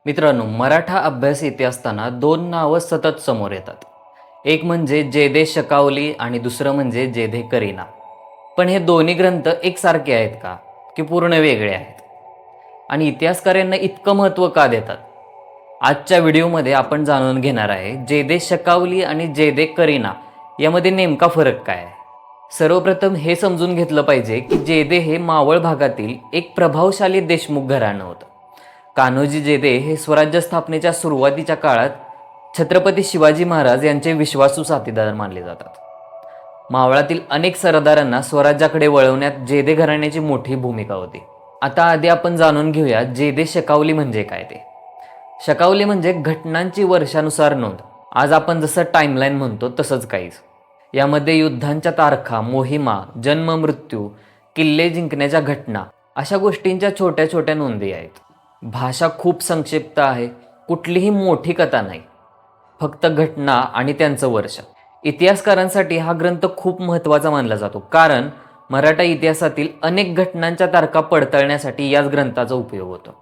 मित्रांनो, मराठा अभ्यास येथे असताना दोन नावं सतत समोर येतात. एक म्हणजे जयदेव शकावली आणि दुसरं म्हणजे जयदेव करिना. पण हे दोन्ही ग्रंथ एकसारखे आहेत का, की पूर्ण वेगळे आहेत? आणि इतिहासकारांना इतकं महत्त्व का देतात? आजच्या व्हिडिओमध्ये आपण जाणून घेणार आहे जयदेव शकावली आणि जयदेव करिना यामध्ये नेमका फरक काय आहे. सर्वप्रथम हे समजून घेतलं पाहिजे की जयदेव हे मावळ भागातील एक प्रभावशाली देशमुख घराणं होतं. कान्होजी जेदे हे स्वराज्य स्थापनेच्या सुरुवातीच्या काळात छत्रपती शिवाजी महाराज यांचे विश्वासू साथीदार मानले जातात. मावळातील अनेक सरदारांना स्वराज्याकडे वळवण्यात जेदे घराण्याची मोठी भूमिका होती. आता आधी आपण जाणून घेऊया जेदे शकावली म्हणजे काय ते. शकावली म्हणजे घटनांची वर्षानुसार नोंद. आज आपण जसं टाइमलाईन म्हणतो तसंच काहीच. यामध्ये युद्धांच्या तारखा, मोहिमा, जन्म, मृत्यू, किल्ले जिंकण्याच्या घटना अशा गोष्टींच्या छोट्या छोट्या नोंदी आहेत. भाषा खूप संक्षिप्त आहे. कुठलीही मोठी कथा नाही, फक्त घटना आणि त्यांचं वर्ष. इतिहासकारांसाठी हा ग्रंथ खूप महत्त्वाचा मानला जातो, कारण मराठा इतिहासातील अनेक घटनांच्या तारखा पडताळण्यासाठी याच ग्रंथाचा उपयोग होतो.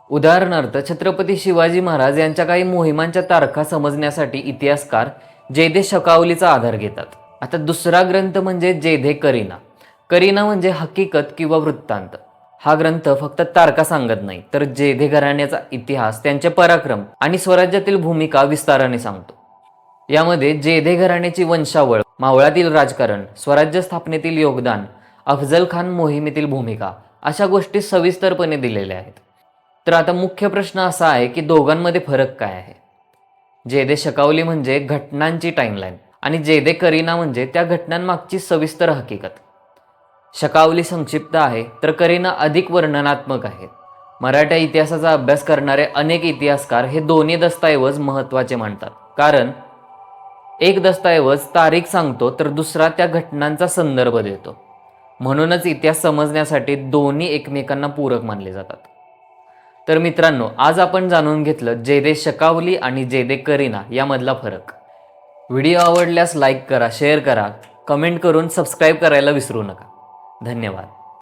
उदाहरणार्थ, छत्रपती शिवाजी महाराज यांच्या काही मोहिमांच्या तारखा समजण्यासाठी इतिहासकार जयदेव शकावलीचा आधार घेतात. आता दुसरा ग्रंथ म्हणजे जयदेव करिना. करिना म्हणजे हकीकत किंवा वृत्तांत. हा ग्रंथ फक्त तारखा सांगत नाही, तर जयदेव घराण्याचा इतिहास, त्यांचे पराक्रम आणि स्वराज्यातील भूमिका विस्ताराने सांगतो. यामध्ये जयदेव घराण्याची वंशावळ, मावळातील राजकारण, स्वराज्य स्थापनेतील योगदान, अफजल खान मोहिमेतील भूमिका अशा गोष्टी सविस्तरपणे दिलेल्या आहेत. तर आता मुख्य प्रश्न असा आहे की दोघांमध्ये फरक काय आहे. जयदेव शकावली म्हणजे घटनांची टाइमलाईन आणि जयदेव करिना म्हणजे त्या घटनांमागची सविस्तर हकीकत. शकावली संक्षिप्त आहे, तर करिना अधिक वर्णनात्मक आहे. मराठा इतिहासाचा अभ्यास करणारे अनेक इतिहासकार हे दोन्ही दस्तऐवज महत्त्वाचे मानतात, कारण एक दस्तऐवज तारीख सांगतो तर दुसरा त्या घटनांचा संदर्भ देतो. म्हणूनच इतिहास समजण्यासाठी दोन्ही एकमेकांना पूरक मानले जातात. तर मित्रांनो, आज आपण जाणून घेतलं जयदेव शकावली आणि जयदेव करिना यामधला फरक. व्हिडिओ आवडल्यास लाईक करा, शेअर करा, कमेंट करून सबस्क्राईब करायला विसरू नका. धन्यवाद.